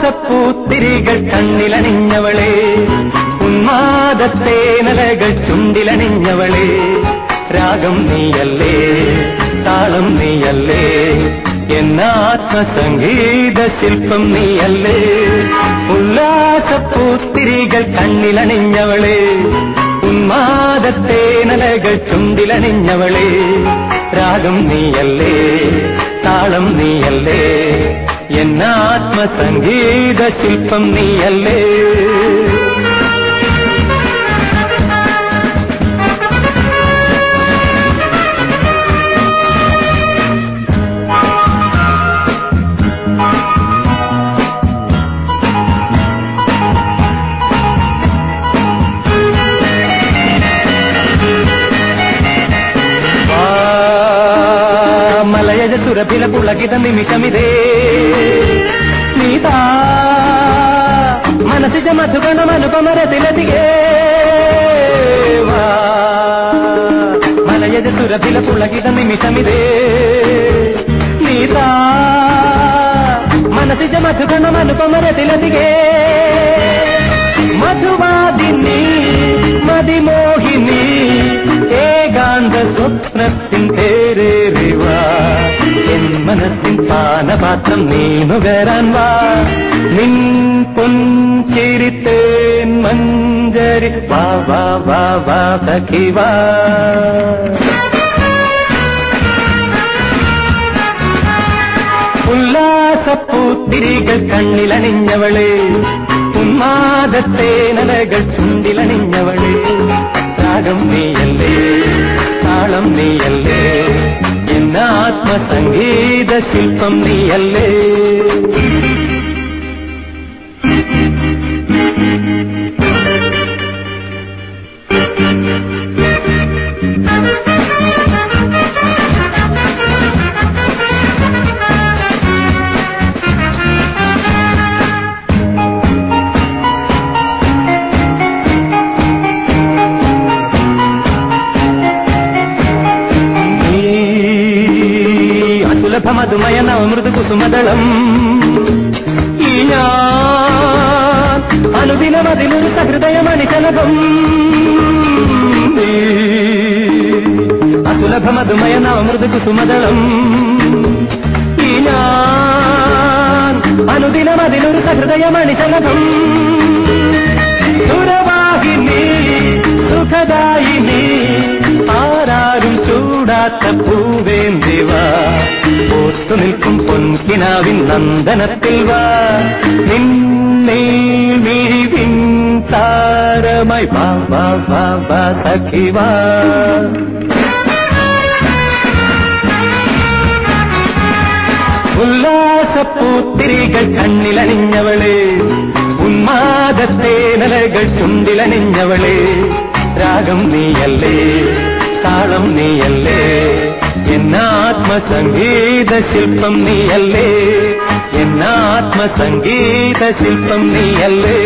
ഉല്ലാസപ്പൂത്തിരികൾ കണ്ണിലണിഞ്ഞവളെ, ഉന്മാദത്തേനലകൾ ചുണ്ടിലണിഞ്ഞവളെ, രാഗം നീയല്ലേ താളം നീയല്ലേ, എന്നാത്മസംഗീത ശില്പം നീയല്ലേ. ഉല്ലാസപ്പൂത്തിരികൾ കണ്ണിലണിഞ്ഞവളെ, ഉന്മാദത്തേനലകൾ ചുണ്ടിലണിഞ്ഞവളെ, രാഗം നീയല്ലേ താളം നീയല്ലേ, എന്നാത്മസംഗീത ശില്പം നീയല്ലേ. മലയജ സുരഭില പുളകിത നിമിഷമിതേ, നീതാ മനസ്സിജ മധുഗണം അനുപമരതിലതികേ. മലയജ സുരഭില പുളകിത നിമിഷമിതേ, നീതാ മനസ്സിജ മധുഗണം അനുപമരതിലതികേ. മധുവാദിനി മതിമോഹിനി ഏകാന്ത സ്വപ്നത്തിൻ പേരേറിവാ, എൻ മനസ്സിൻ പാനപാത്രം നീ നുകരാൻ വാ. നിൻ പൊൻചിരിത്തേൻ മഞ്ചരി വാ വാ വാ വാ സഖി വാ. ഉല്ലാസപ്പൂത്തിരികൾ കണ്ണിലണിഞ്ഞവളെ, ഉന്മാദത്തേനലകൾ ചുണ്ടിലണിഞ്ഞവളെ, രാഗം നീയല്ലേ താളം നീയല്ലേ, എന്നാത്മസംഗീത ശില്പം നീയല്ലേ. സുലഭമധുമയ നവമൃദു കുസുമദളം, ഈ ഞാൻ അനുദിനമതിലൊരു സഹൃദയമണിശലഭം. അസുലഭമധുമയ നവമൃദു കുസുമദളം, ഈ ഞാൻ അനുദിനമതിലൊരു സഹൃദയമണിശലഭം. സുരവാഹിനി സുഖദായിനി ആരാരും ചൂടാത്ത പൂവേന്തിവാ, ഓർത്തു നിൽക്കും പൊൻകിനാവിൻ നന്ദനത്തിൽ വാ. നിന്നീവിൻ താരമായി വാ വാ വാ വാ സഖി വാ. ഉല്ലാസപ്പൂത്തിരികൾ കണ്ണിലണിഞ്ഞവളെ, ഉന്മാദത്തേനലകൾ ചുണ്ടിലണിഞ്ഞവളെ, രാഗം നീയല്ലേ താളം നീയല്ലേ, എന്നാത്മസംഗീത ശില്പം നീയല്ലേ, എന്നാത്മസംഗീത ശില്പം നീയല്ലേ.